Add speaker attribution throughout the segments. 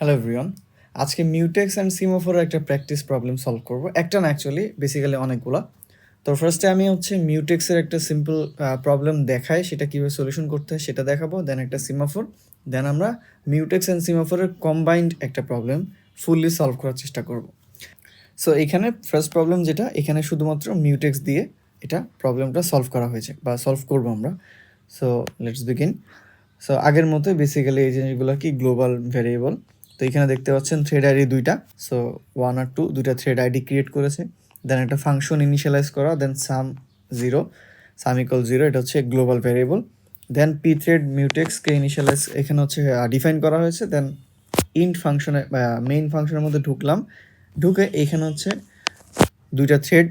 Speaker 1: Hello everyone. আজকে mutex and সিমাফোরের একটা practice problem solve করব। একটা না অ্যাকচুয়ালি বেসিক্যালি অনেকগুলা। তো ফার্স্টে আমি মিউটেক্সের একটা সিম্পল প্রবলেম দেখাই, সেটা কীভাবে সলিউশন করতে হয় সেটা দেখাবো। দেন একটা সিমাফোর, দেন আমরা মিউটেক্স অ্যান্ড সিমাফোরের কম্বাইন্ড একটা প্রবলেম ফুললি সলভ করার চেষ্টা করব। সো এখানে ফার্স্ট প্রবলেম যেটা, এখানে শুধুমাত্র মিউটেক্স দিয়ে এটা প্রবলেমটা সলভ করা হয়েছে বা সলভ করব আমরা। So let's begin. সো আগের মতোই বেসিক্যালি এই জিনিসগুলো কি গ্লোবাল ভ্যারিয়েবল। তো এখানে দেখতে পাচ্ছেন থ্রেড আইডি দুইটা, সো 1 আর 2 দুইটা থ্রেড আইডি ক্রিয়েট করেছে। দেন একটা ফাংশন ইনিশিয়ালাইজ করা, দেন সাম 0, সাম ইকুয়াল 0, এটা হচ্ছে গ্লোবাল ভ্যারিয়েবল। দেন পি থ্রেড মিউটেক্সকে ইনিশিয়ালাইজ এখানে ডিফাইন করা হয়েছে। দেন ইন্ট ফাংশনে মেইন ফাংশনের মধ্যে ঢুকে এখানে দুইটা থ্রেড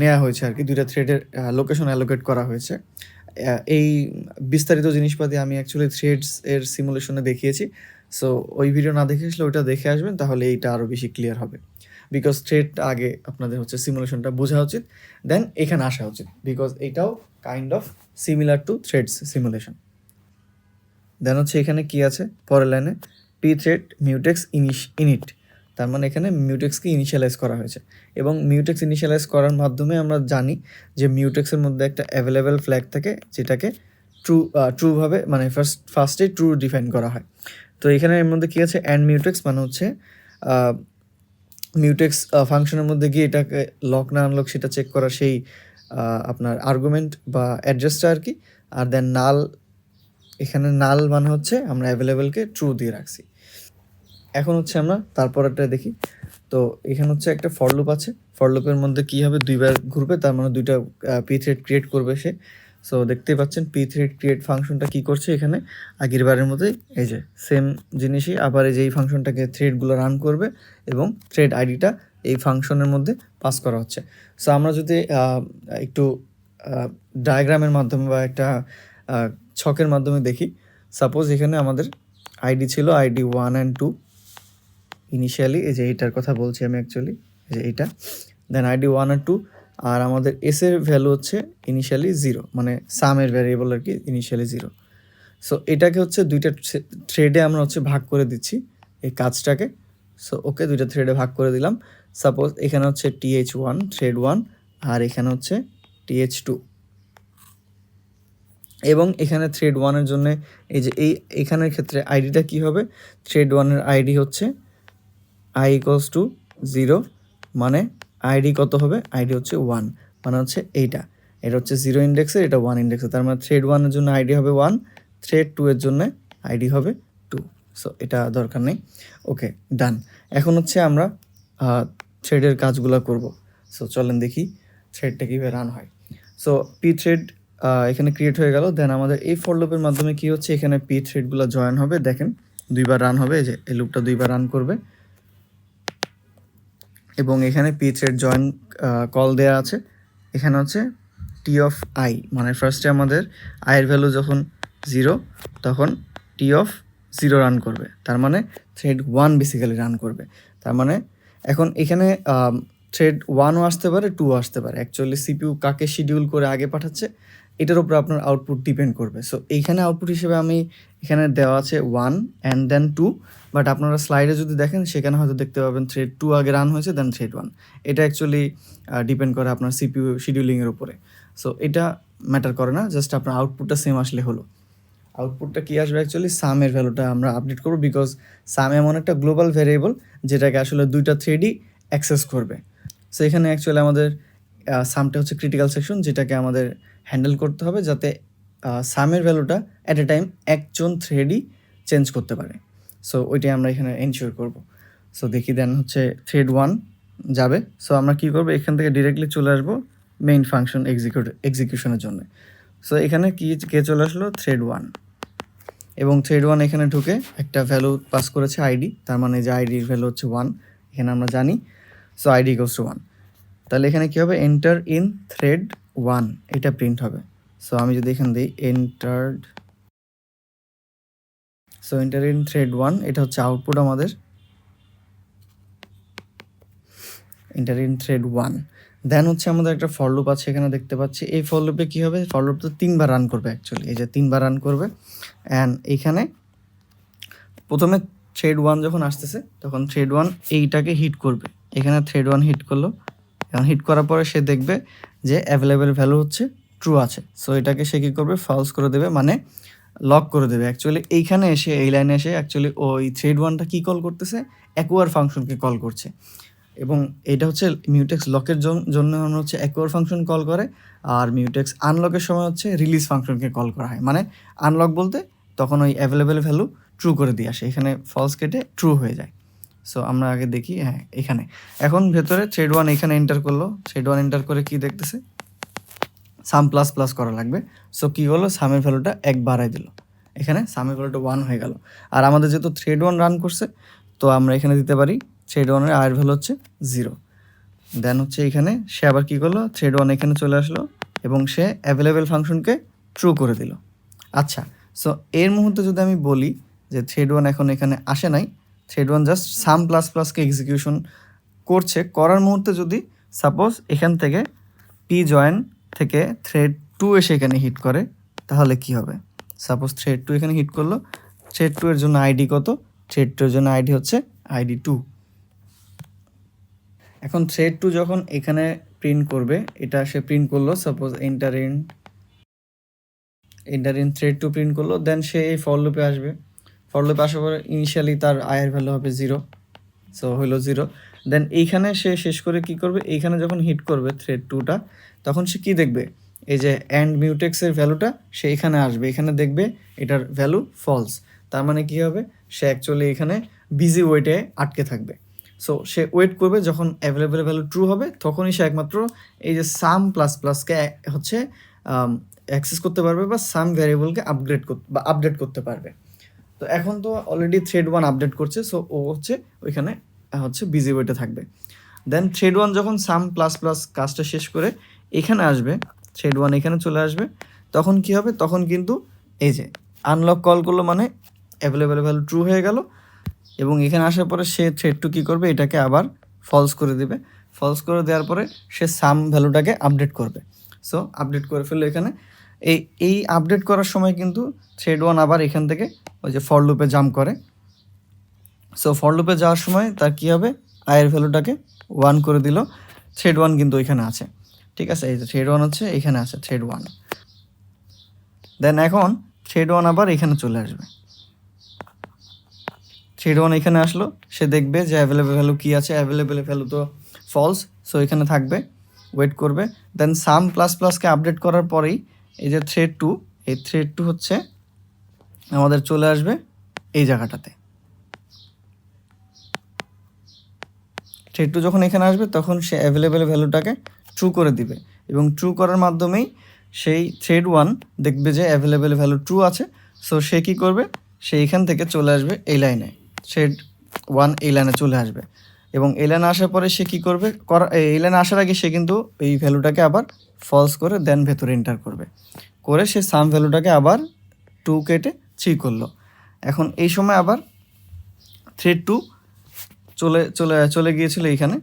Speaker 1: নেওয়া হয়েছে আর কি, দুইটা থ্রেডের লোকেশন অ্যালোকেট করা হয়েছে। এই বিস্তারিত জিনিসপাতি আমি অ্যাকচুয়ালি থ্রেডস এর সিমুলেশনে দেখিয়েছি। সো ওই ভিডিও না দেখে আসলে ওইটা দেখে আসবেন, তাহলে এইটা আরও বেশি ক্লিয়ার হবে। বিকজ থ্রেডটা আগে আপনাদের সিমুলেশনটা বোঝা উচিত, দেন এখানে আসা উচিত, বিকজ এটাও kind of similar to threads simulation. Then এখানে কি আছে পরের লাইনে, পি থ্রেড মিউটেক্স ইনিট, তার মানে এখানে মিউটেক্সকে ইনিশিয়ালাইজ করা হয়েছে। এবং মিউটেক্স ইনিশিয়ালাইজ করার মাধ্যমে আমরা জানি যে মিউটেক্সের মধ্যে একটা অ্যাভেলেবেল ফ্ল্যাগ থাকে, যেটাকে ট্রুভাবে মানে ফার্স্টে ট্রু ডিফাইন করা হয়। তো এখানে এর মধ্যে কী আছে, অ্যান্ড মিউটেক্স মানে মিউটেক্স ফাংশনের মধ্যে গিয়ে এটাকে লক না আনলক সেটা চেক করা, সেই আপনার আর্গুমেন্ট বা অ্যাড্রেসটা আর কি। আর দেন নাল, এখানে নাল মানে আমরা অ্যাভেলেবেলকে ট্রু দিয়ে রাখছি। এখন আমরা তারপরটা দেখি। তো এখানে একটা ফর লুপ আছে, ফর লুপের মধ্যে কী হবে, দুইবার ঘুরবে, তার মানে দুইটা পি থ্রেড ক্রিয়েট করবে সে। সো দেখতেই পাচ্ছেন পি থ্রেড ক্রিয়েট ফাংশনটা কী করছে, এখানে আগের বারের মতোই এই যে সেম জিনিসই আবার এই যে এই ফাংশনটাকে থ্রেডগুলো রান করবে এবং থ্রেড আইডিটা এই ফাংশনের মধ্যে পাস করা হচ্ছে। সো আমরা যদি একটু ডায়াগ্রামের মাধ্যমে বা একটা ছকের মাধ্যমে দেখি, সাপোজ এখানে আমাদের আইডি ছিল আইডি 1 অ্যান্ড 2 ইনিশিয়ালি, এই যে এইটার কথা বলছি আমি অ্যাকচুয়ালি, এই যে এইটা। দেন আইডি 1 আর 2, আর আমাদের এসের ভ্যালু ইনিশিয়ালি 0, মানে সামের ভ্যারিয়েবল আর কি, ইনিশিয়ালি 0। সো এটাকে দুইটা থ্রেডে আমরা ভাগ করে দিচ্ছি এই কাজটাকে। সো ওকে, দুইটা থ্রেডে ভাগ করে দিলাম। সাপোজ এখানে TH1 থ্রেড 1, আর এখানে TH2। এবং এখানে থ্রেড 1-এর জন্য এই যে এখানের ক্ষেত্রে আইডিটা কি হবে, থ্রেড 1-এর আইডি i ইকুয়ালস টু 0, মানে আইডি কত হবে, আইডি 1, মানে এইটা, এটা 0 ইন্ডেক্সের, এটা 1 ইন্ডেক্সের, তার মানে থ্রেড 1-এর জন্য আইডি হবে 1, থ্রেড 2-এর জন্য আইডি হবে 2। সো এটা দরকার নেই। ওকে, ডান। এখন আমরা থ্রেডের কাজগুলো করব। সো চলেন দেখি থ্রেডটা কীভাবে রান হয়। সো পি থ্রেড এখানে ক্রিয়েট হয়ে গেল। দেন আমাদের এই ফর লুপের মাধ্যমে কি এখানে পি থ্রেডগুলো জয়েন হবে, দেখেন দুইবার রান হবে, এই যে এই লুপটা দুইবার রান করবে। এবং এখানে পি থ্রেড জয়েন কল দেওয়া আছে। এখানে টি অফ আই, মানে ফার্স্টে আমাদের আইয়ের ভ্যালু যখন 0, তখন টি অফ 0 রান করবে, তার মানে থ্রেড 1 বেসিক্যালি রান করবে। তার মানে এখন এখানে থ্রেড 1ও আসতে পারে, 2ও আসতে পারে। অ্যাকচুয়ালি সিপিইউ কাকে শিডিউল করে আগে পাঠাচ্ছে এটার উপর আপনার আউটপুট ডিপেন্ড করবে। সো এইখানে আউটপুট হিসেবে আমি এখানে দেওয়া আছে 1 অ্যান্ড দেন 2, বাট আপনারা স্লাইডে যদি দেখেন সেখানে হয়তো দেখতে পাবেন থ্রেড 2 আগে রান হয়েছে, দেন থ্রেড 1। এটা অ্যাকচুয়ালি ডিপেন্ড করে আপনার সিপিইউ শিডিউলিংয়ের উপরে। সো এটা ম্যাটার করে না, জাস্ট আপনার আউটপুটটা সেম আসলে হলো। আউটপুটটা কী আসবে, অ্যাকচুয়ালি সামের ভ্যালুটা আমরা আপডেট করবো, বিকজ সাম এমন একটা গ্লোবাল ভ্যারিয়েবল যেটাকে আসলে দুইটা থ্রেডই অ্যাক্সেস করবে। সো এখানে অ্যাকচুয়ালি আমাদের সামটা ক্রিটিক্যাল সেকশন, যেটাকে আমাদের হ্যান্ডেল করতে হবে যাতে সামের ভ্যালুটা অ্যাট এ টাইম একজন থ্রেডই চেঞ্জ করতে পারে। সো ওইটাই আমরা এখানে এনশিওর করব। সো দেখি দেন থ্রেড 1 যাবে। সো আমরা কী করবো, এখান থেকে ডিরেক্টলি চলে আসবো মেইন ফাংশন এক্সিকিউশনের জন্য। সো এখানে কে চলে আসলো, থ্রেড 1। এবং থ্রেড 1 এখানে ঢুকে একটা ভ্যালু পাস করেছে আইডি, তার মানে যে আইডির ভ্যালু 1, এখানে আমরা জানি। সো আইডি ইকুয়ালস টু 1, তাহলে এখানে কী হবে, এন্টার ইন থ্রেড 1, এটা প্রিন্ট হবে। সো আমি যদি এখানে দিই এন্টার ইন থ্রেড 1, এটা আউটপুট আমাদের, এন্টার ইন থ্রেড 1। দেন আমাদের একটা ফর লুপ আছে, এখানে দেখতে পাচ্ছি। এই ফর লুপে কী হবে, ফর লুপ তো 3বার রান করবে অ্যাকচুয়ালি, এই যে 3বার রান করবে। অ্যান্ড এইখানে প্রথমে থ্রেড 1 যখন আসতেছে তখন থ্রেড 1 এইটাকে হিট করবে। এখানে থ্রেড 1 হিট করলো। এখন হিট করার পরে সে দেখবে যে অ্যাভেলেবেল ভ্যালু হচ্ছে ট্রু আছে। সো এটাকে সে কী করবে, ফলস করে দেবে, মানে লক করে দেবে। অ্যাকচুয়ালি এইখানে এসে, এই লাইনে এসে অ্যাকচুয়ালি ওই থ্রেড 1টা কী কল করতেছে, অ্যাকোয়ার ফাংশনকে কল করছে। এবং এটা হচ্ছে মিউটেক্স লকের জন্য হচ্ছে অ্যাকোয়ার ফাংশন কল করে, আর মিউটেক্স আনলকের সময় হচ্ছে রিলিজ ফাংশনকে কল করা হয়। মানে আনলক বলতে তখন ওই অ্যাভেলেবেল ভ্যালু ট্রু করে দিয়ে আসে, এখানে ফলস কেটে ট্রু হয়ে যায়। সো আমরা আগে দেখি, হ্যাঁ এখানে এখন ভেতরে থ্রেড 1 এখানে এন্টার করলো। থ্রেড 1 এন্টার করে কি দেখতেছে, সাম প্লাস প্লাস করা লাগবে। সো কী হলো, সামের ভ্যালুটা 1 বাড়াই দিল, এখানে সামের ভ্যালুটা 1 হয়ে গেল। আর আমাদের যেহেতু থ্রেড 1 রান করছে, তো আমরা এখানে দিতে পারি থ্রেড 1-এর আয়ের ভ্যালু হচ্ছে 0। দেন হচ্ছে এখানে সে আবার কী করলো, থ্রেড 1 এখানে চলে আসলো এবং সে অ্যাভেলেবেল ফাংশনকে ট্রু করে দিল। আচ্ছা, সো এর মুহূর্তে যদি আমি বলি যে থ্রেড 1 এখন এখানে আসে নাই, থ্রেড 1 জাস্ট সাম প্লাস প্লাসকে এক্সিকিউশন করছে। করার মুহূর্তে যদি সাপোজ এখান থেকে পি জয়েন থেকে থ্রেড 2 এসে এখানে হিট করে, তাহলে কি হবে? সাপোজ থ্রেড 2 এখানে হিট করলো, থ্রেড 2 এর জন্য আইডি কত? থ্রেড 2 এর জন্য আইডি হচ্ছে আইডি 2। এখন থ্রেড 2 যখন এখানে প্রিন্ট করবে, এটা সে প্রিন্ট করলো, suppose enter in thread 2 print করলো। দেন সে এই ফর লুপে আসবে। ফর লুপে আসার পরে ইনিশিয়ালি তার আয়ের ভ্যালু হবে 0। সো হলো 0। দেন এইখানে সে শেষ করে কি করবে, এইখানে যখন হিট করবে থ্রেড 2টা, তখন সে কি দেখবে, এই যে অ্যান্ড মিউটেক্সের ভ্যালুটা সে এখানে আসবে, এখানে দেখবে এটার ভ্যালু ফলস। তার মানে কি হবে, সে অ্যাকচুয়ালি এখানে বিজি ওয়েটে আটকে থাকবে। সো সে ওয়েট করবে, যখন অ্যাভেলেবেল ভ্যালু ট্রু হবে তখনই সে একমাত্র এই যে সাম প্লাস প্লাসকে হচ্ছে অ্যাক্সেস করতে পারবে, বা সাম ভ্যারিয়েবলকে আপডেট করতে পারবে। তো এখন তো অলরেডি থ্রেড 1 আপডেট করছে, সো ও হচ্ছে ওইখানে হচ্ছে বিজি ওয়েটে থাকবে। দেন থ্রেড 1 যখন সাম প্লাস প্লাস কাজটা শেষ করে এখানে আসবে, থ্রেড 1 এখানে চলে আসবে, তখন কি হবে, তখন কিন্তু এই যে আনলক কল করলো, মানে অ্যাভেলেবেল ভ্যালু ট্রু হয়ে গেল। এবং এখানে আসার পরে সে থ্রেড 2 কী করবে, এটাকে আবার ফলস করে দেবে। ফলস করে দেওয়ার পরে সে সাম ভ্যালুটাকে আপডেট করবে। সো আপডেট করে ফেললো এখানে। এই আপডেট করার সময় কিন্তু থ্রেড 1 আবার এখান থেকে ওই যে ফর লুপে জাম্প করে। সো ফর লুপে যাওয়ার সময় তার কী হবে, আয়ের ভ্যালুটাকে 1 করে দিল। থ্রেড 1 কিন্তু ওইখানে আছে, ঠিক আছে, এই যে থ্রেড 1 হচ্ছে এখানে আছে, থ্রেড 1। দেন এখন থ্রেড 1 আবার এখানে চলে আসবে। থ্রেড 1 এখানে আসলো, সে দেখবে যে অ্যাভেলেবেল ভ্যালু কী আছে, অ্যাভেলেবেল ভ্যালু তো ফলস। সো এখানে থাকবে, ওয়েট করবে। দেন সাম প্লাস প্লাসকে আপডেট করার পরেই এই যে থ্রেড 2, এই থ্রেড 2 হচ্ছে আমাদের চলে আসবে এই জায়গাটাতে। থ্রেড 2 যখন এখানে আসবে তখন সে অ্যাভেলেবেল ভ্যালুটাকে ট্রু করে দিবে, এবং ট্রু করার মাধ্যমেই সেই থ্রেড 1 দেখবে যে অ্যাভেলেবেল ভ্যালু ট্রু আছে। সো সে কী করবে, সে এখান থেকে চলে আসবে এই লাইনে, থ্রেড 1 এই লাইনে চলে আসবে। এবং এই লাইনে আসার পরে সে কী করবে, এই লাইনে আসার আগে সে কিন্তু এই ভ্যালুটাকে আবার ফলস করে দেন ভেতরে এন্টার করবে, করে সে সাম ভ্যালুটাকে আবার 2 কেটে 3 করলো। এখন এই সময় আবার থ্রেড 2 চলে গিয়েছিল এইখানে,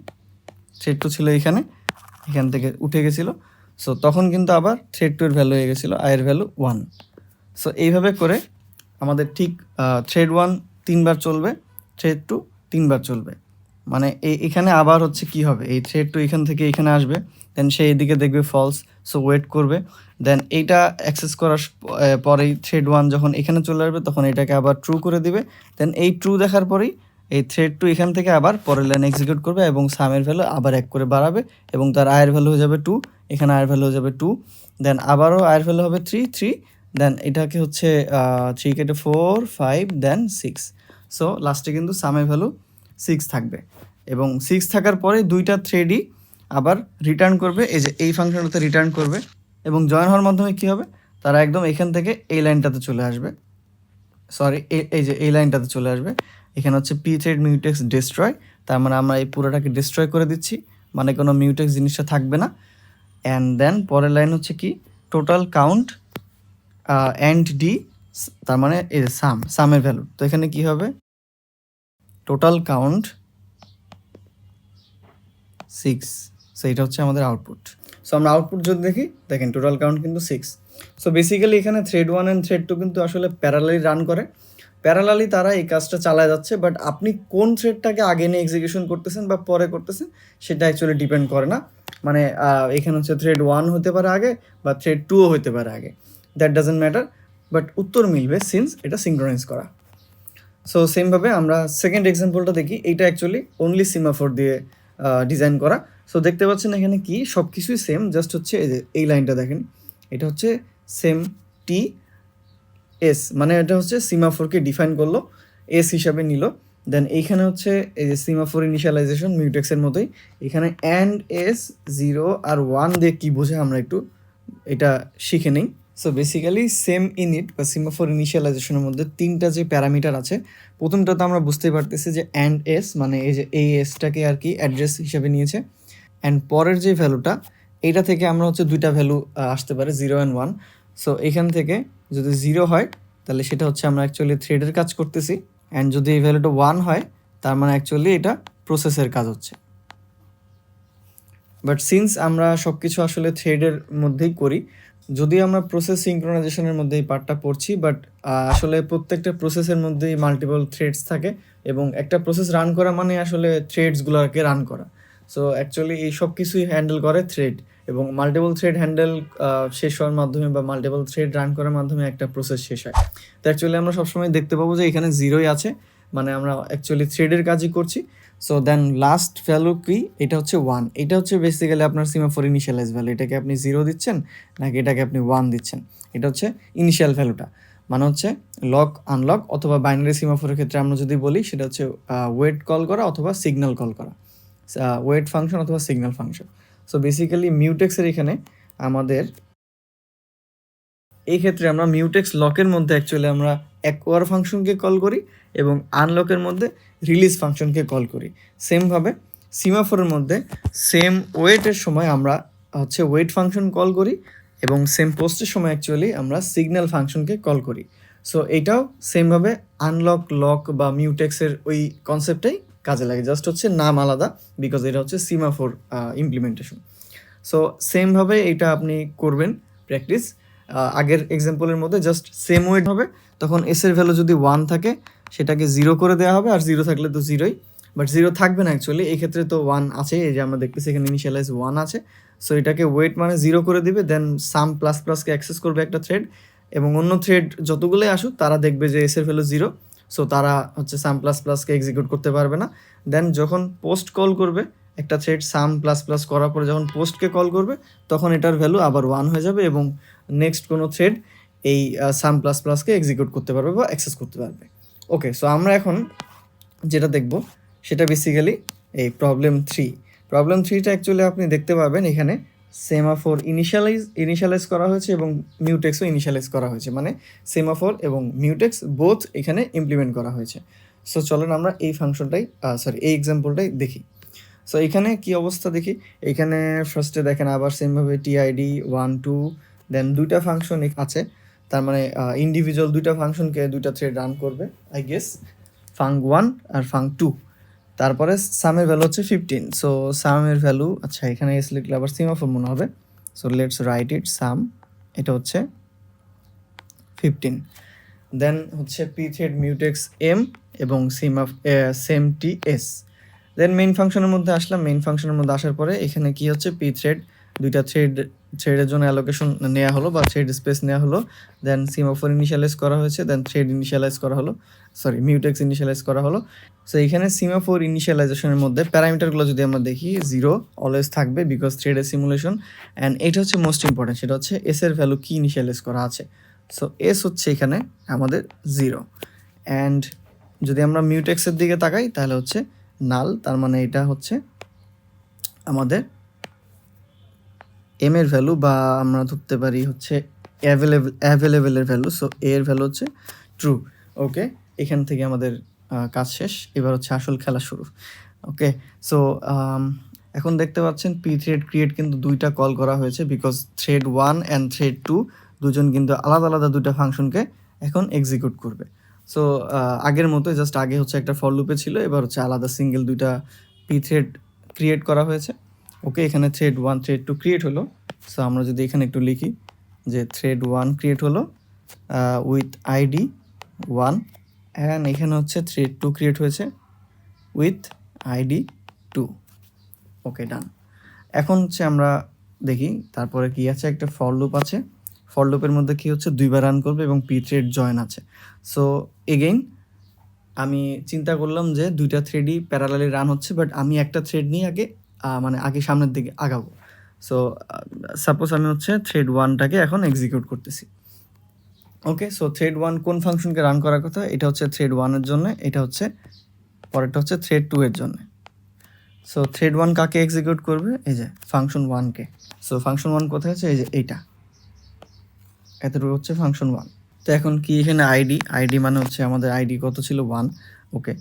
Speaker 1: থ্রেড 2 ছিল এইখানে, এখান থেকে উঠে গেছিলো। সো তখন কিন্তু আবার থ্রেড 2 এর ভ্যালু হয়ে গেছিলো আয়ের ভ্যালু 1। সো এইভাবে করে আমাদের ঠিক থ্রেড 1 3বার চলবে, থ্রেড 2 3বার চলবে। মানে এখানে আবার হচ্ছে কি হবে, এই থ্রেড 2 এখান থেকে এখানে আসবে, দেন সে এদিকে দেখবে ফলস। সো ওয়েট করবে, দেন এইটা অ্যাক্সেস করার পরেই থ্রেড 1 যখন এখানে চলে আসবে তখন এটাকে আবার ট্রু করে দিবে। দেন এই ট্রু দেখার পরেই এই থ্রেড 2 এখান থেকে আবার পরের লাইনে এক্সিকিউট করবে এবং সামের ভ্যালু আবার 1 করে বাড়াবে, এবং তার আয়ের ভ্যালু হয়ে যাবে 2, এখানে আয়ের ভ্যালু হয়ে যাবে 2। দেন আবারও আয়ের ভ্যালু হবে 3, দেন এটাকে হচ্ছে 3 কেটে 4, 5, দেন 6। সো লাস্টে কিন্তু সামের ভ্যালু 6 থাকবে, এবং 6 থাকার পরে দুইটা থ্রেডই আবার রিটার্ন করবে, এই যে এই ফাংশনটাতে রিটার্ন করবে। এবং জয়েন হওয়ার মাধ্যমে কী হবে, তারা একদম এখান থেকে এই লাইনটাতে চলে আসবে, সরি এই যে এই লাইনটাতে চলে আসবে। এখানে হচ্ছে পি থ্রেড মিউটেক্স ডিস্ট্রয়, তার মানে আমরা এই পুরোটাকে ডিস্ট্রয় করে দিচ্ছি, মানে কোনো মিউটেক্স জিনিসটা থাকবে না। অ্যান্ড দেন পরের লাইন হচ্ছে কি, টোটাল কাউন্ট অ্যান্ড ডি, তার মানে এই যে সামের ভ্যালু। তো এখানে কি হবে, টোটাল কাউন্ট 6। সো এটা হচ্ছে আমাদের আউটপুট। সো আমরা আউটপুট যদি দেখি, দেখেন টোটাল কাউন্ট কিন্তু 6। সো বেসিক্যালি এখানে থ্রেড 1 অ্যান্ড থ্রেড 2 কিন্তু আসলে প্যারালালি রান করে, প্যারালালি তারা এই কাজটা চালায় যাচ্ছে, বাট আপনি কোন থ্রেডটাকে আগে নিয়ে এক্সিকিউশন করতেছেন বা পরে করতেছেন সেটা অ্যাকচুয়ালি ডিপেন্ড করে না। মানে এখানে হচ্ছে থ্রেড 1 হতে পারে আগে বা থ্রেড 2ও হতে পারে আগে, দ্যাট ডাজেন্ট ম্যাটার, বাট উত্তর মিলবে সিন্স এটা সিঙ্ক্রোনাইজ করা। সো সেমভাবে আমরা সেকেন্ড এক্সাম্পলটা দেখি। এইটা অ্যাকচুয়ালি অনলি সিমাফোর দিয়ে ডিজাইন করা। সো দেখতে পাচ্ছেন এখানে কি সব কিছুই সেম, জাস্ট হচ্ছে এই লাইনটা দেখেন, এটা হচ্ছে সেম টি এস, মানে এটা হচ্ছে সিমাফোরকে ডিফাইন করলো, এস হিসাবে নিল। দেন এইখানে হচ্ছে এই যে সিমাফোর ইনিশিয়ালাইজেশন মিউটেক্সের মতোই, এখানে অ্যান্ড এস 0 আর 1 দিয়ে কী বোঝে আমরা একটু এটা শিখে নিই। সো বেসিক্যালি সেম ইনিট বা সিমাফোর ইনিশিয়ালাইজেশনের মধ্যে 3টা যে প্যারামিটার আছে, প্রথমটাতে আমরা বুঝতেই পারতেছি যে অ্যান্ড এস, মানে এই যে এই এসটাকে আর কি অ্যাড্রেস হিসেবে নিয়েছে। অ্যান্ড পরের যে ভ্যালুটা, এইটা থেকে আমরা হচ্ছে 2টা ভ্যালু আসতে পারে 0 অ্যান্ড 1। সো এখান থেকে যদি 0 হয় তাহলে সেটা হচ্ছে আমরা অ্যাকচুয়ালি থ্রেডের কাজ করতেছি, অ্যান্ড যদি এই ভ্যালুটা 1 হয় তার মানে অ্যাকচুয়ালি এটা প্রসেসের কাজ হচ্ছে। বাট সিন্স আমরা সব কিছু আসলে থ্রেডের মধ্যেই করি, যদিও আমরা প্রসেস সিঙ্ক্রোনাইজেশনের মধ্যে এই পার্টটা পড়ছি, বাট আসলে প্রত্যেকটা প্রসেসের মধ্যেই মাল্টিপল থ্রেডস থাকে, এবং একটা প্রসেস রান করা মানে আসলে থ্রেডসগুলোকে রান করা। সো অ্যাকচুয়ালি এই সব কিছুই হ্যান্ডেল করে থ্রেড, এবং মাল্টিপল থ্রেড হ্যান্ডেল শেষ হওয়ার মাধ্যমে বা মাল্টিপল থ্রেড রান করার মাধ্যমে একটা প্রসেস শেষ হয়। তো অ্যাকচুয়ালি আমরা সবসময় দেখতে পাবো যে এখানে 0ই আছে, মানে আমরা অ্যাকচুয়ালি থ্রেডের কাজই করছি। সো দেন লাস্ট ভ্যালু কি, এটা হচ্ছে 1। এটা হচ্ছে বেসিক্যালি আপনার সিমাফোর ইনিশিয়ালাইজ ভ্যালু। এটাকে আপনি 0 দিচ্ছেন নাকি এটাকে আপনি 1 দিচ্ছেন, এটা হচ্ছে ইনিশিয়াল ভ্যালুটা, মানে হচ্ছে লক আনলক, অথবা বাইনারি সিমাফোরের ক্ষেত্রে আমরা যদি বলি সেটা হচ্ছে ওয়েট কল করা অথবা সিগন্যাল কল করা, ওয়েট ফাংশন অথবা সিগন্যাল ফাংশন। সো বেসিক্যালি মিউটেক্সের এখানে আমাদের এই ক্ষেত্রে আমরা মিউটেক্স লকের মধ্যে অ্যাকচুয়ালি আমরা অ্যাকোয়ার ফাংশনকে কল করি, এবং আনলকের মধ্যে রিলিজ ফাংশনকে কল করি। সেমভাবে সিমাফোরের মধ্যে সেম ওয়েটের সময় আমরা হচ্ছে ওয়েট ফাংশন কল করি, এবং সেম পোস্টের সময় অ্যাকচুয়ালি আমরা সিগন্যাল ফাংশনকে কল করি। সো এইটাও সেমভাবে আনলক, লক বা মিউটেক্সের ওই কনসেপ্টটাই কাজে লাগে, জাস্ট হচ্ছে নাম আলাদা, বিকজ এটা হচ্ছে সিমাফোর ইমপ্লিমেন্টেশন। সো সেমভাবে এইটা আপনি করবেন প্র্যাকটিস। আগের এক্সাম্পলের মধ্যে জাস্ট সেম ওয়েট হবে, তখন এসের ভ্যালু যদি 1 থাকে সেটাকে 0 করে দেওয়া হবে, আর 0 থাকলে তো 0ই, বাট 0 থাকবে না অ্যাকচুয়ালি, এই ক্ষেত্রে তো 1 আছে, এই যে আমরা দেখতেছি এখানে ইনিশিয়ালাইজ 1 আছে। সো এটাকে ওয়েট মানে 0 করে দিবে, দেন সাম প্লাস প্লাসকে অ্যাক্সেস করবে একটা থ্রেড, এবং অন্য থ্রেড যতগুলোই আসুক তারা দেখবে যে এসের ভ্যালু 0, সো তারা হচ্ছে সাম প্লাস প্লাসকে এক্সিকিউট করতে পারবে না। দেন যখন পোস্ট কল করবে একটা থ্রেড, সাম প্লাস প্লাস করার পরে যখন পোস্টকে কল করবে তখন এটার ভ্যালু আবার 1 হয়ে যাবে, এবং নেক্সট কোনো থ্রেড এই সাম প্লাস প্লাসকে এক্সিকিউট করতে পারবে বা অ্যাক্সেস করতে পারবে। ওকে, সো আমরা এখন যেটা দেখব সেটা বেসিক্যালি এই প্রবলেম 3। প্রবলেম 3টা অ্যাকচুয়ালি আপনি দেখতে পাবেন এখানে সেমাফোর ইনিশিয়ালাইজ করা হয়েছে এবং মিউটেক্সও ইনিশিয়ালাইজ করা হয়েছে, মানে সেমাফোর এবং মিউটেক্স বোথ এখানে ইমপ্লিমেন্ট করা হয়েছে। সো চলেন আমরা এই ফাংশনটাই এই এক্সাম্পলটাই দেখি। সো এখানে কি অবস্থা দেখি, এখানে ফার্স্টে দেখেন আবার সেমভাবে টিআইডি 1 2, দেন 2টা ফাংশন আছে, তার মানে ইন্ডিভিজুয়াল 2টা ফাংশনকে 2টা থ্রেড রান করবে, আই গেস ফাং 1 আর ফাং 2। তারপরে সামের ভ্যালু হচ্ছে 15। সো সামের ভ্যালু, আচ্ছা এখানে এস লিখলে আবার সিমাফোর মনে হবে, so let's write it some, এটা হচ্ছে 15। দেন হচ্ছে পি থ্রেড মিউটেক্স এম এবং sem T S. Then main ফাংশনের মধ্যে আসলাম, মেইন ফাংশনের মধ্যে আসার পরে এখানে কি হচ্ছে পি থ্রেড, 2টা থ্রেডের জন্য অ্যালোকেশন নেওয়া হলো বা থ্রেড স্পেস নেওয়া হলো, দেন সিমাফোর ইনিশিয়ালাইজ করা হয়েছে, দেন থ্রেড ইনিশিয়ালাইজ করা হলো, মিউটেক্স ইনিশিয়ালাইজ করা হলো। সো এখানে সিমাফোর ইনিশিয়ালাইজেশনের মধ্যে প্যারামিটারগুলো যদি আমরা দেখি 0 অলওয়েজ থাকবে বিকজ থ্রেডের সিমুলেশন, অ্যান্ড এটা হচ্ছে মোস্ট ইম্পর্টেন্ট, সেটা হচ্ছে এস এর ভ্যালু কি ইনিশিয়ালাইজ করা আছে। সো এস হচ্ছে এখানে আমাদের 0, অ্যান্ড যদি আমরা মিউটেক্সের দিকে তাকাই তাহলে হচ্ছে নাল, তার মানে এটা হচ্ছে আমাদের এম এর ভ্যালু, বা আমরা ধরতে পারি হচ্ছে অ্যাভেলেবেলের ভ্যালু। সো এর ভ্যালু হচ্ছে ট্রু। ওকে, এখান থেকে আমাদের কাজ শেষ, এবার হচ্ছে আসল খেলা শুরু। ওকে, সো এখন দেখতে পাচ্ছেন পি থ্রেড ক্রিয়েট কিন্তু 2টা কল করা হয়েছে, বিকজ থ্রেড 1 অ্যান্ড থ্রেড 2 দুজন কিন্তু আলাদা আলাদা 2টা ফাংশনকে এখন এক্সিকিউট করবে। সো আগের মতো জাস্ট আগে হচ্ছে একটা ফর লুপে ছিল, এবার হচ্ছে আলাদা সিঙ্গেল 2টা পি থ্রেড ক্রিয়েট করা হয়েছে। ওকে, এখানে থ্রেড 1 থ্রেড 2 ক্রিয়েট হলো। সো আমরা যদি এখানে একটু লিখি যে থ্রেড 1 ক্রিয়েট হলো উইথ আইডি 1 অ্যান্ড এখানে হচ্ছে থ্রেড 2 ক্রিয়েট হয়েছে উইথ আইডি 2। ওকে, ডান। এখন হচ্ছে আমরা দেখি তারপরে কি আছে, একটা ফর লুপ আছে। ফর লুপের মধ্যে কি হচ্ছে, 2 বার রান করবে এবং পি থ্রেড জয়েন আছে। সো এগেইন আমি চিন্তা করলাম যে 2টা থ্রেডই প্যারালালি রান হচ্ছে, বাট আমি একটা থ্রেড নিয়ে আগে সামনের দিকে আগাবো। সো সাপোজ আমি হচ্ছে থ্রেড 1টাকে এখন এক্সিকিউট করতেছি। ওকে, সো থ্রেড 1 কোন ফাংশনকে রান করার কথা, এটা হচ্ছে থ্রেড 1 এর জন্য, এটা হচ্ছে পরেরটা হচ্ছে থ্রেড 2 এর জন্য। সো থ্রেড 1 কাকে এক্সিকিউট করবে, এই যে ফাংশন 1কে। সো ফাংশন 1 কোথায় আছে, এই যে এইটা, এতটুকু হচ্ছে ফাংশন 1। তো এখন কি এখানে আইডি মানে হচ্ছে আমাদের আইডি কত ছিল, 1। ওকে,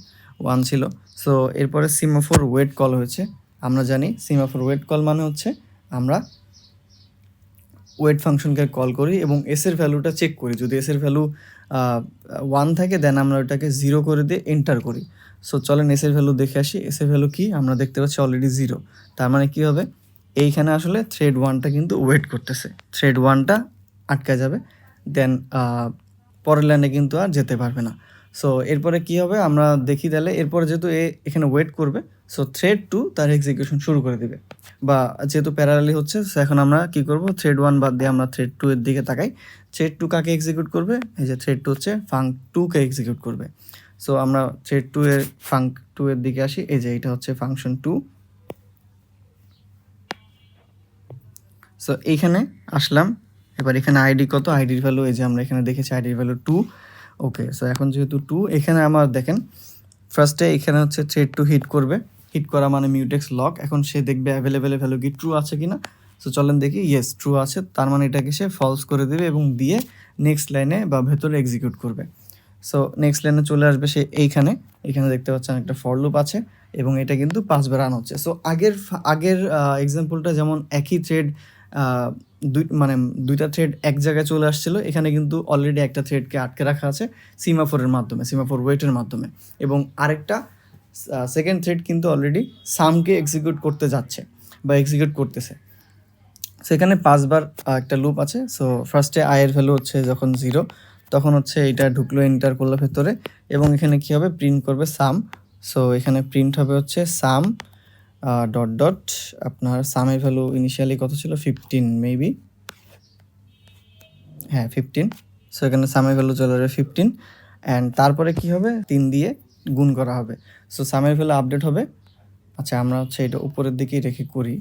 Speaker 1: 1 ছিল। সো এরপরে সিমাফোর ওয়েট কল হয়েছে। আমরা জানি সিমাফোর ওয়েট কল মানে হচ্ছে আমরা ওয়েট ফাংশনকে কল করি এবং এসের ভ্যালুটা চেক করি। যদি এসের ভ্যালু 1 থাকে দেন আমরা ওটাকে 0 করে দিয়ে এন্টার করি। সো চলেন এসের ভ্যালু দেখে আসি। এসের ভ্যালু কি, আমরা দেখতে পাচ্ছি অলরেডি 0। তার মানে কী হবে, এইখানে আসলে থ্রেড 1টা কিন্তু ওয়েট করতেছে, থ্রেড 1টা আটকা যাবে, দেন পরের লাইনে কিন্তু আর যেতে পারবে না। সো এরপরে কি হবে আমরা দেখি তাহলে, এরপরে যেহেতু এখানে ওয়েট করবে, সো থ্রেড 2 তার এক্সিকিউশন শুরু করে দিবে, বা যেহেতু প্যারালালি হচ্ছে, সো এখন আমরা কি করব, থ্রেড 1 বাদ দিয়ে আমরা থ্রেড 2 এর দিকে তাকাই। থ্রেড 2 কাকে এক্সিকিউট করবে, এই যে থ্রেড 2 হচ্ছে ফাঙ্ক 2কে এক্সিকিউট করবে। সো আমরা থ্রেড 2 এর ফাঙ্ক 2 এর দিকে আসি, এই যে এটা হচ্ছে ফাংশন 2। সো এইখানে আসলাম, এবার এখানে আইডি কত, আইডির ভ্যালু এই যে আমরা এখানে দেখেছি আইডির ভ্যালু 2। ওকে, সো এখন যেহেতু 2, এখানে আমার দেখেন ফার্স্টে এখানে হচ্ছে থ্রেড 2 হিট করবে, হিট করা মানে মিউটেক্স লক। এখন সে দেখবে অ্যাভেলেবেল ভ্যালু কি ট্রু আছে কিনা। সো চলেন দেখি, ইয়েস ট্রু আছে, তার মানে এটাকে সে ফলস করে দেবে এবং দিয়ে নেক্সট লাইনে বা ভেতরে এক্সিকিউট করবে। সো নেক্সট লাইনে চলে আসবে সে এখানে দেখতে পাচ্ছেন একটা ফর লুপ আছে এবং এটা কিন্তু 5বার রান হচ্ছে। সো আগের এক্সাম্পলটা যেমন একই থ্রেড মানে 2টা থ্রেড এক জায়গায় চলে আসছিল, এখানে কিন্তু অলরেডি একটা থ্রেডকে আটকে রাখা আছে সিমাফোরের মাধ্যমে, সিমাফোর ওয়েটের মাধ্যমে, এবং আরেকটা সেকেন্ড থ্রেড কিন্তু অলরেডি সামকে এক্সিকিউট করতে যাচ্ছে বা এক্সিকিউট করতেছে। সেখানে 5বার একটা লুপ আছে। সো ফার্স্টে আয়ের ভ্যালু হচ্ছে যখন 0, তখন হচ্ছে এটা ঢুকলো, এন্টার করলো ভেতরে, এবং এখানে কি হবে, প্রিন্ট করবে সাম। সো এখানে প্রিন্ট হবে হচ্ছে সাম ডট ডট, আপনার সামের ভ্যালু ইনিশিয়ালি কত ছিল, 15 মেবি, হ্যাঁ 15। সো এখানে সামের ভ্যালু চলে যাবে 15, অ্যান্ড তারপরে কি হবে, 3 দিয়ে গুণ করা হবে। সো সামের ভ্যালু আপডেট হবে। আচ্ছা, আমরা হচ্ছে এটা উপরের দিকেই রেখে করি।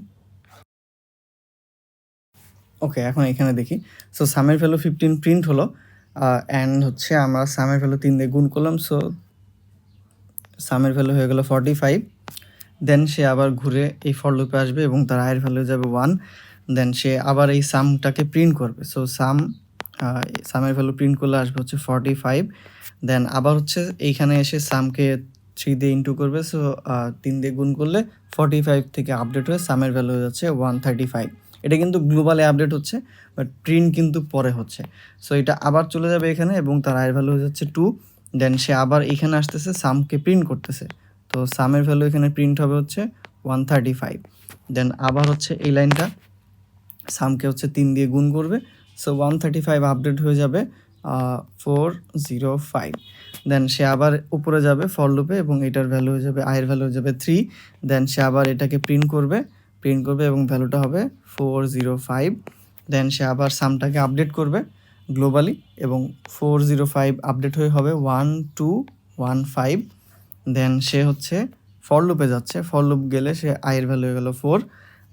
Speaker 1: ওকে, এখন এখানে দেখি। সো সামের ভ্যালু 15 প্রিন্ট হলো, অ্যান্ড হচ্ছে আমরা সামের ভ্যালু 3 দিয়ে গুণ করলাম। সো সামের ভ্যালু হয়ে গেল 45। দেন সে আবার ঘুরে এই ফর লুপে আসবে এবং তার আয়ের ভ্যালু যাবে 1। দেন সে আবার এই সামটাকে প্রিন্ট করবে। সো সামের ভ্যালু প্রিন্ট করলে আসবে হচ্ছে 45। দেন আবার হচ্ছে এইখানে এসে সামকে 3 দিয়ে ইন্টু করবে। সো 3 দিয়ে গুণ করলে 45 থেকে আপডেট হয়ে সামের ভ্যালু হয়ে যাচ্ছে 135। এটা কিন্তু গ্লোবালে আপডেট হচ্ছে, বাট প্রিন্ট কিন্তু পরে হচ্ছে। সো এটা আবার চলে যাবে এখানে এবং তার আয়ের ভ্যালু হয়ে যাচ্ছে 2। দেন সে আবার এখানে আসতেছে, সামকে প্রিন্ট করতেছে। তো সামের ভ্যালু এখানে প্রিন্ট হবে হচ্ছে 135। দেন আবার হচ্ছে এই লাইনটা সামকে হচ্ছে 3 দিয়ে গুণ করবে। সো 135 আপডেট হয়ে যাবে 405। দেন সে আবার উপরে যাবে ফর লুপে এবং এটার ভ্যালু হয়ে যাবে, আয়ের ভ্যালু হয়ে যাবে 3। দেন সে আবার এটাকে প্রিন্ট করবে এবং ভ্যালুটা হবে 405। দেন সে আবার সামটাকে আপডেট করবে গ্লোবালি এবং 405 আপডেট হয়ে হবে 1215। দেন সে হচ্ছে ফর লুপে যাচ্ছে, ফর লুপ গেলে সে আয়ের ভ্যালু হয়ে গেল 4।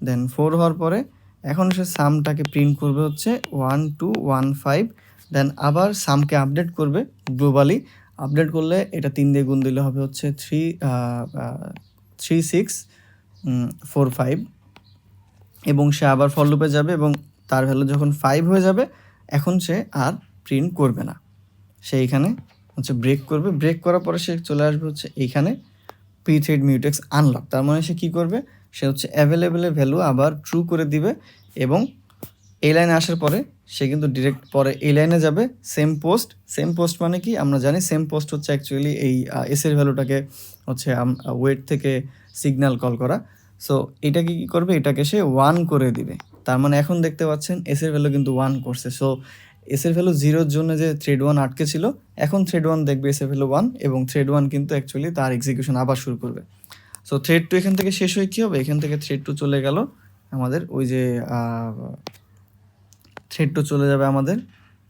Speaker 1: দেন 4 হওয়ার পরে এখন সে সামটাকে প্রিন্ট করবে হচ্ছে 1215। দেন আবার সামকে আপডেট করবে গ্লোবালি, আপডেট করলে এটা 3 দিয়ে গুণ দিলে হবে হচ্ছে 3645, এবং সে আবার ফর লুপে যাবে এবং তার ভ্যালু যখন 5 হয়ে যাবে এখন সে আর প্রিন্ট করবে না, সে এইখানে হচ্ছে ব্রেক করবে। ব্রেক করার পরে সে চলে আসবে হচ্ছে এইখানে পি থ্রেড মিউটেক্স আনলক। তার মানে সে কী করবে, সে হচ্ছে অ্যাভেলেবেলের ভ্যালু আবার ট্রু করে দিবে এবং এই লাইনে আসার পরে সে কিন্তু ডিরেক্ট পরে এই লাইনে যাবে। সেম পোস্ট মানে কি, আমরা জানি সেম পোস্ট হচ্ছে অ্যাকচুয়ালি এই এসের ভ্যালুটাকে হচ্ছে ওয়েট থেকে সিগন্যাল কল করা। সো এটাকে কী করবে, এটাকে সে 1 করে দিবে। তার মানে এখন দেখতে পাচ্ছেন এসের ভ্যালু কিন্তু 1 করছে। সো এসের ভ্যালু 0 এর জন্য যে থ্রেড 1 আটকে ছিল, এখন থ্রেড 1 দেখবে এসের ভ্যালু 1 এবং থ্রেড 1 কিন্তু অ্যাকচুয়ালি তার এক্সিকিউশন আবার শুরু করবে। সো থ্রেড 2 এখান থেকে শেষ হয়ে কী হবে, এখান থেকে থ্রেড 2 চলে গেল আমাদের ওই যে থ্রেড 2 চলে যাবে আমাদের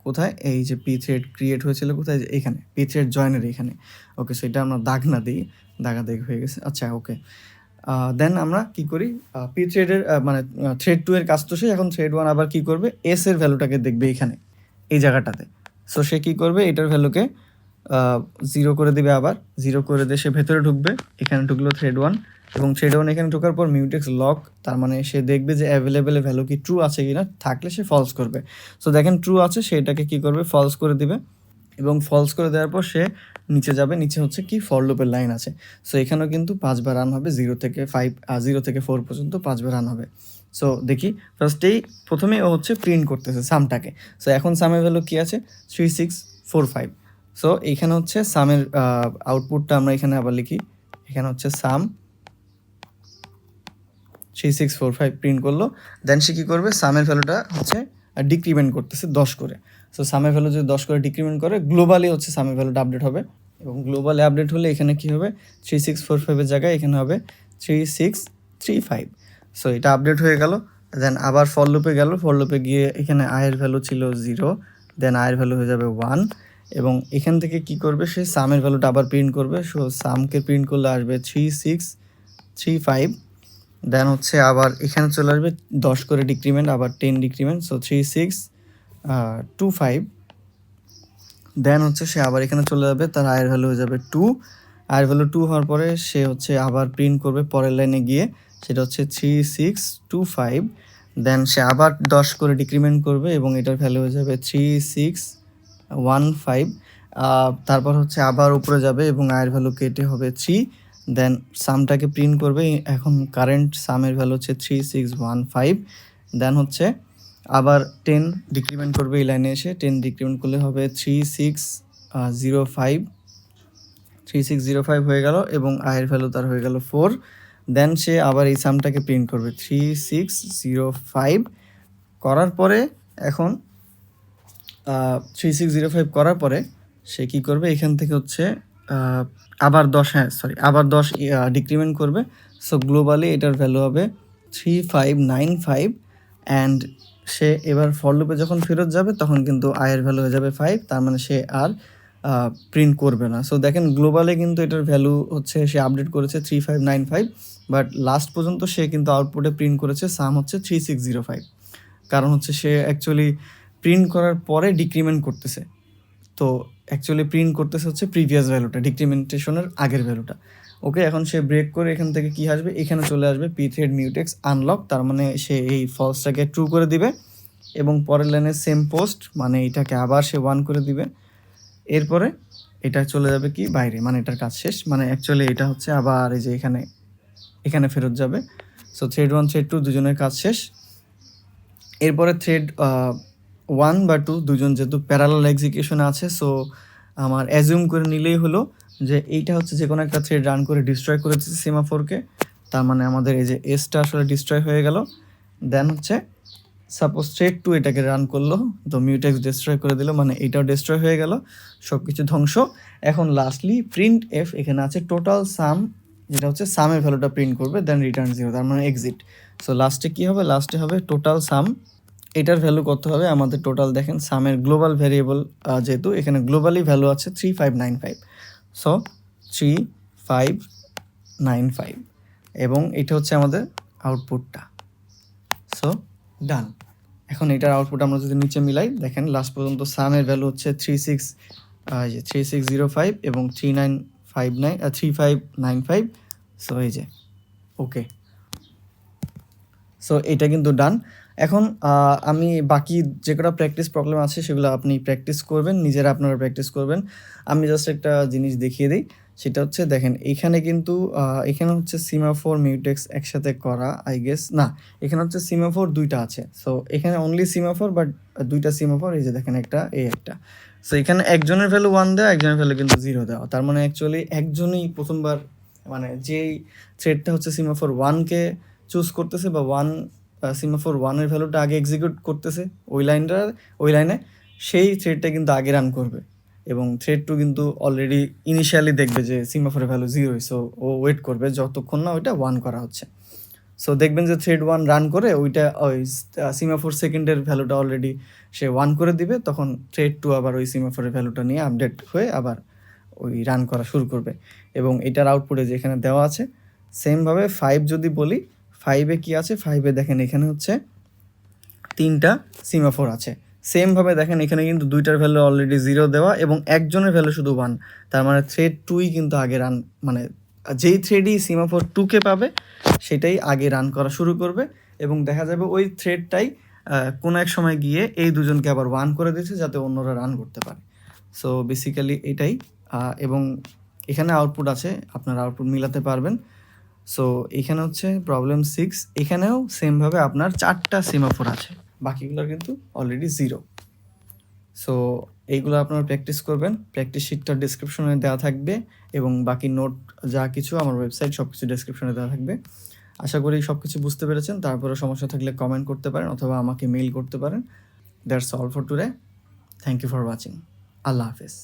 Speaker 1: কোথায়, এই যে পি থ্রেড ক্রিয়েট হয়েছিল কোথায়, যে এখানে পি থ্রেড জয়েনের এখানে। ওকে, সো এটা আমরা দাগ না দিই, দাগাদাগি হয়ে গেছে। আচ্ছা ওকে, দেন আমরা কি করি, পি থ্রেডের মানে থ্রেড 2 এর কাজ তো শেষ, এখন থ্রেড 1 আবার কি করবে, এস এর ভ্যালুটাকে দেখবে এখানে এই জায়গাটাতে। সো সে কী করবে, এটার ভ্যালুকে 0 করে দিবে, আবার 0 করে দিয়ে সে ভেতরে ঢুকবে, এখানে ঢুকলো থ্রেড 1 এবং থ্রেড 1 এখানে ঢোকার পর মিউটেক্স লক, তার মানে সে দেখবে যে অ্যাভেলেবেল ভ্যালু কি ট্রু আছে কিনা, থাকলে সে ফলস করবে। সো দেখেন ট্রু আছে, সেটাকে কি করবে, ফলস করে দিবে এবং ফলস করে দেওয়ার পর সে নিচে যাবে, নিচে হচ্ছে কি ফর লুপের লাইন আছে। সো এখানেও কিন্তু 5 বার রান হবে, 0 থেকে 4 পর্যন্ত 5 বার রান হবে। সো দেখি ফার্স্টেই প্রথমেই ও হচ্ছে প্রিন্ট করতেছে সামটাকে। সো এখন সামের ভ্যালু কী আছে, 3645। সো এইখানে হচ্ছে সামের আউটপুটটা আমরা এখানে আবার লিখি, এখানে হচ্ছে সাম 3645 প্রিন্ট করলো। দেন সে কী করবে, সামের ভ্যালুটা হচ্ছে ডিক্রিমেন্ট করতেছে 10 করে। সো সামের ভ্যালু যদি 10 করে ডিক্রিমেন্ট করে, গ্লোবালি হচ্ছে সামের ভ্যালুটা আপডেট হবে এবং গ্লোবালি আপডেট হলে এখানে কী হবে, 3645 জায়গায় এখানে হবে 3635। সো এটা আপডেট হয়ে গেল। দেন আবার ফর লুপে গেল, ফর লুপে গিয়ে এখানে আয়ের ভ্যালু ছিল 0, দেন আয়ের ভ্যালু হয়ে যাবে 1 এবং এখান থেকে কি করবে, সে সামের ভ্যালুটা আবার প্রিন্ট করবে। সো সামকে প্রিন্ট করলে আসবে 3635। দেন হচ্ছে আবার এখানে চলে আসবে 10 করে ডিক্রিমেন্ট, আবার 10 ডিক্রিমেন্ট, সো 3625। দেন হচ্ছে সে আবার এখানে চলে যাবে, তার আয়ের ভ্যালু হয়ে যাবে 2। আয়ের ভ্যালু 2 হওয়ার পরে সে হচ্ছে আবার প্রিন্ট করবে পরের লাইনে গিয়ে, সেটা হচ্ছে 3625। দেন সে আবার 10 করে ডিক্রিমেন্ট করবে এবং এটার ভ্যালু হয়ে যাবে 3615। তারপর হচ্ছে আবার উপরে যাবে এবং আয়ের ভ্যালু কেটে হবে 3। দেন সামটাকে প্রিন্ট করবে, এখন কারেন্ট সামের ভ্যালু হচ্ছে 3615। দেন হচ্ছে আবার 10 ডিক্রিমেন্ট করবে এই লাইনে এসে, 10 ডিক্রিমেন্ট করলে হবে 3605 হয়ে গেল এবং আয়ের ভ্যালু তার হয়ে গেল 4। দেন সে আবার এই সামটাকে প্রিন্ট করবে 3605 করার পরে, এখন 3605 করার পরে সে কী করবে, এখান থেকে হচ্ছে আবার 10, আবার 10 ডিক্রিমেন্ট করবে। সো গ্লোবালি এটার ভ্যালু হবে 3595 অ্যান্ড সে এবার ফর লুপে যখন ফেরত যাবে তখন কিন্তু আয়ের ভ্যালু হয়ে যাবে 5, তার মানে সে আর প্রিন্ট করবে না। সো দেখেন গ্লোবালে কিন্তু এটার ভ্যালু হচ্ছে সে আপডেট করেছে 3595, বাট লাস্ট পর্যন্ত সে কিন্তু আউটপুটে প্রিন্ট করেছে সাম হচ্ছে 3605, কারণ হচ্ছে সে অ্যাকচুয়ালি প্রিন্ট করার পরে ডিক্রিমেন্ট করতেছে। তো অ্যাকচুয়ালি প্রিন্ট করতেছে হচ্ছে প্রিভিয়াস ভ্যালুটা, ডিক্রিমেন্টেশনের আগের ভ্যালুটা। ওকে, এখন সে ব্রেক করে এখান থেকে কি আসবে, এখানে চলে আসবে পি থ্রেড মিউটেক্স আনলক, তার মানে সে এই ফলসটাকে ট্রু করে দিবে এবং পরের লাইনে সেম পোস্ট, মানে এটাকে আবার সে 1 করে দিবে। এরপরে এটা চলে যাবে কি বাইরে, মানে এটার কাজ শেষ, মানে অ্যাকচুয়ালি এটা হচ্ছে আবার এই যে এখানে ফেরত যাবে। সো থ্রেড 1 থ্রেড 2 দুজনের কাজ শেষ। এরপরে থ্রেড 1 বা 2 দুজন যেহেতু প্যারালাল এক্সিকিউশনে আছে, সো আমার অ্যাজিউম করে নিলেই হলো যে এইটা হচ্ছে যে কোনো একটা থ্রেড রান করে ডিস্ট্রয় করে দিচ্ছে সেমাফোরকে, তার মানে আমাদের এই যে এসটা আসলে ডিস্ট্রয় হয়ে গেল। দেন হচ্ছে সাপোজ থ্রেড 2 এটাকে রান করলো, তো মিউটেক্স ডিস্ট্রয় করে দিল, মানে এটাও ডিস্ট্রয় হয়ে গেল, সব কিছু ধ্বংস। এখন লাস্টলি প্রিন্ট এফ, এখানে আছে টোটাল সাম, যেটা হচ্ছে সামের ভ্যালুটা প্রিন্ট করবে, দেন রিটার্ন 0, তার মানে এক্সিট। সো লাস্টে কী হবে, লাস্টে হবে টোটাল সাম, এটার ভ্যালু কত হবে, আমাদের টোটাল দেখেন সামের গ্লোবাল ভ্যারিয়েবল, যেহেতু এখানে গ্লোবালি ভ্যালু আছে 3595, সো 3595 এবং এটা হচ্ছে আমাদের আউটপুটটা। সো ডান। এখন এটার আউটপুট আমরা যদি নিচে মিলাই, দেখেন লাস্ট পর্যন্ত সামের ভ্যালু হচ্ছে 3605 এবং 3595। সো এই যে ওকে, সো এটা কিন্তু ডান। এখন আমি বাকি যে কটা প্র্যাকটিস প্রবলেম আছে সেগুলো আপনি প্র্যাকটিস করবেন, নিজেরা আপনারা প্র্যাকটিস করবেন। আমি জাস্ট একটা জিনিস দেখিয়ে দিই, সেটা হচ্ছে দেখেন এইখানে কিন্তু এখানে হচ্ছে সিমাফোর মিউটেক্স একসাথে করা, আই গেস না, এখানে হচ্ছে সিমাফোর দুইটা আছে। সো এখানে অনলি সিমাফোর, বাট দুইটা সিমাফোর, এই যে দেখেন একটা এই একটা। সো এখানে একজনের ভ্যালু 1 দেওয়া, একজনের ভ্যালু কিন্তু 0 দেওয়া, তার মানে অ্যাকচুয়ালি একজনই প্রথমবার, মানে যেই থ্রেডটা হচ্ছে সিমাফোর 1কে চুজ করতেছে বা সিমাফোর 1 এর ভ্যালুটা আগে এক্সিকিউট করতেছে ওই লাইনে, সেই থ্রেডটা কিন্তু আগে রান করবে এবং থ্রেড 2 কিন্তু অলরেডি ইনিশিয়ালি দেখবে যে সিমাফোরের ভ্যালু 0 সো ও ওয়েট করবে যতক্ষণ না ওইটা 1 করা হচ্ছে। সো দেখবেন যে থ্রেড 1 রান করে ওইটা ওই সিমাফোর সেকেন্ডের ভ্যালুটা অলরেডি সে 1 করে দিবে, তখন থ্রেড 2 আবার ওই সিমাফোরের ভ্যালুটা নিয়ে আপডেট হয়ে আবার ওই রান করা শুরু করবে এবং এটার আউটপুটে যেখানে দেওয়া আছে সেমভাবে 5 যদি বলি, 5 এ কি আছে? 5 এ দেখেন এখানে হচ্ছে 3টা সিমাফোর আছে। সেমভাবে দেখেন এখানে কিন্তু 2টার ভ্যালু অলরেডি 0 দেওয়া এবং একজনের ভ্যালু শুধু 1। তার মানে থ্রেড 2ই কিন্তু আগে রান, মানে যেই থ্রেডই সিমাফোর 2 কে পাবে সেটাই আগে রান করা শুরু করবে এবং দেখা যাবে ওই থ্রেডটাই কোনো এক সময় গিয়ে এই দুজনকে আবার 1 করে দিচ্ছে যাতে অন্যরা রান করতে পারে। সো বেসিক্যালি এটাই এবং এখানে আউটপুট আছে, আপনারা আউটপুট মিলাতে পারবেন। সো এখানে হচ্ছে প্রবলেম 6, এখানেও সেমভাবে আপনার 4টা সিমাফোর আছে, বাকিগুলোর কিন্তু অলরেডি 0। সো এইগুলো আপনারা প্র্যাকটিস করবেন, প্র্যাকটিস শিটটা ডিসক্রিপশনে দেওয়া থাকবে এবং বাকি নোট যা কিছু আমার ওয়েবসাইট সব কিছু ডিসক্রিপশনে দেওয়া থাকবে। আশা করি সব কিছু বুঝতে পেরেছেন। তারপরে সমস্যা থাকলে কমেন্ট করতে পারেন অথবা আমাকে মেইল করতে পারেন। That's all for today. Thank you for watching. আল্লাহ হাফেজ।